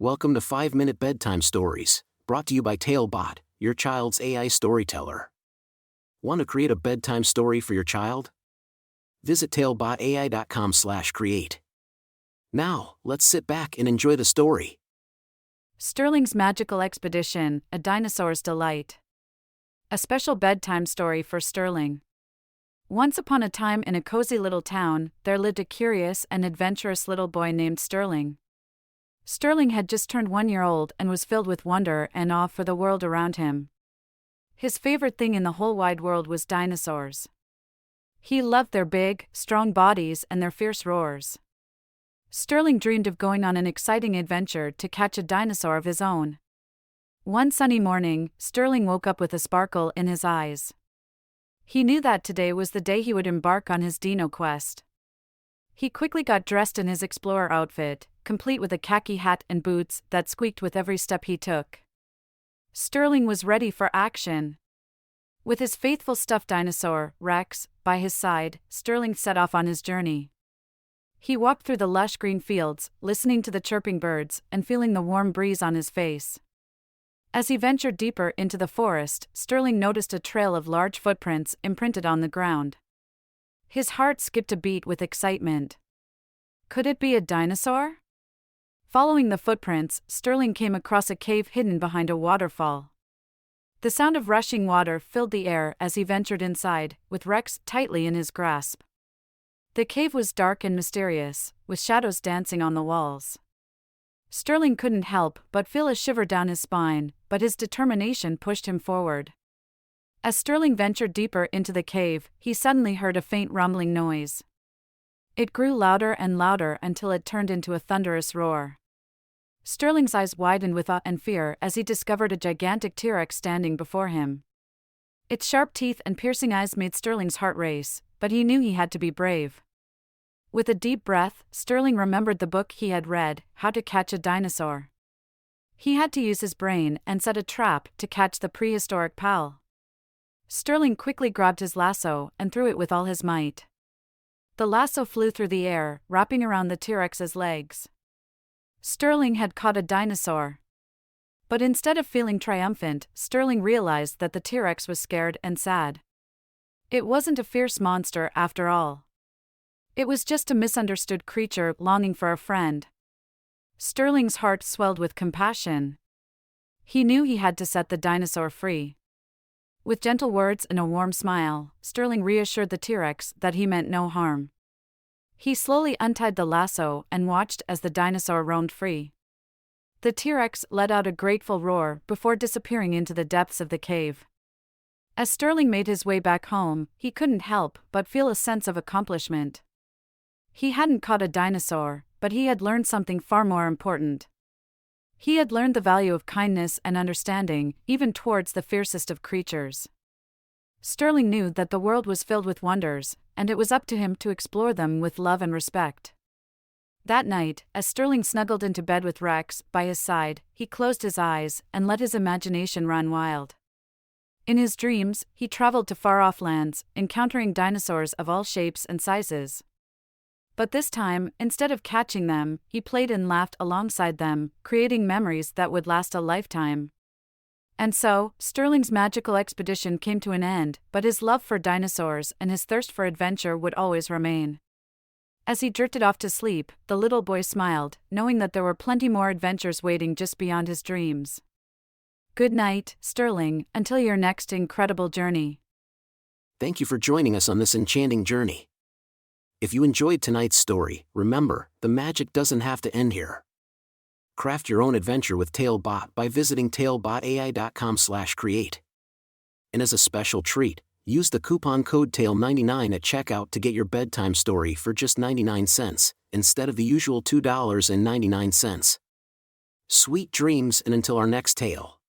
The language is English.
Welcome to 5-Minute Bedtime Stories, brought to you by TaleBot, your child's AI storyteller. Want to create a bedtime story for your child? Visit talebotai.com/create. Now, let's sit back and enjoy the story. Sterling's Magical Expedition, A Dinosaur's Delight. A special bedtime story for Sterling. Once upon a time in a cozy little town, there lived a curious and adventurous little boy named Sterling. Sterling had just turned 1 year old and was filled with wonder and awe for the world around him. His favorite thing in the whole wide world was dinosaurs. He loved their big, strong bodies and their fierce roars. Sterling dreamed of going on an exciting adventure to catch a dinosaur of his own. One sunny morning, Sterling woke up with a sparkle in his eyes. He knew that today was the day he would embark on his dino quest. He quickly got dressed in his explorer outfit, complete with a khaki hat and boots that squeaked with every step he took. Sterling was ready for action. With his faithful stuffed dinosaur, Rex, by his side, Sterling set off on his journey. He walked through the lush green fields, listening to the chirping birds and feeling the warm breeze on his face. As he ventured deeper into the forest, Sterling noticed a trail of large footprints imprinted on the ground. His heart skipped a beat with excitement. Could it be a dinosaur? Following the footprints, Sterling came across a cave hidden behind a waterfall. The sound of rushing water filled the air as he ventured inside, with Rex tightly in his grasp. The cave was dark and mysterious, with shadows dancing on the walls. Sterling couldn't help but feel a shiver down his spine, but his determination pushed him forward. As Sterling ventured deeper into the cave, he suddenly heard a faint rumbling noise. It grew louder and louder until it turned into a thunderous roar. Sterling's eyes widened with awe and fear as he discovered a gigantic T-Rex standing before him. Its sharp teeth and piercing eyes made Sterling's heart race, but he knew he had to be brave. With a deep breath, Sterling remembered the book he had read, How to Catch a Dinosaur. He had to use his brain and set a trap to catch the prehistoric pal. Sterling quickly grabbed his lasso and threw it with all his might. The lasso flew through the air, wrapping around the T-Rex's legs. Sterling had caught a dinosaur. But instead of feeling triumphant, Sterling realized that the T-Rex was scared and sad. It wasn't a fierce monster after all. It was just a misunderstood creature longing for a friend. Sterling's heart swelled with compassion. He knew he had to set the dinosaur free. With gentle words and a warm smile, Sterling reassured the T-Rex that he meant no harm. He slowly untied the lasso and watched as the dinosaur roamed free. The T-Rex let out a grateful roar before disappearing into the depths of the cave. As Sterling made his way back home, he couldn't help but feel a sense of accomplishment. He hadn't caught a dinosaur, but he had learned something far more important. He had learned the value of kindness and understanding, even towards the fiercest of creatures. Sterling knew that the world was filled with wonders, and it was up to him to explore them with love and respect. That night, as Sterling snuggled into bed with Rex by his side, he closed his eyes and let his imagination run wild. In his dreams, he traveled to far-off lands, encountering dinosaurs of all shapes and sizes. But this time, instead of catching them, he played and laughed alongside them, creating memories that would last a lifetime. And so, Sterling's magical expedition came to an end, but his love for dinosaurs and his thirst for adventure would always remain. As he drifted off to sleep, the little boy smiled, knowing that there were plenty more adventures waiting just beyond his dreams. Good night, Sterling, until your next incredible journey. Thank you for joining us on this enchanting journey. If you enjoyed tonight's story, remember, the magic doesn't have to end here. Craft your own adventure with TaleBot by visiting talebotai.com/create. And as a special treat, use the coupon code TALE99 at checkout to get your bedtime story for just 99 cents, instead of the usual $2.99. Sweet dreams, and until our next tale.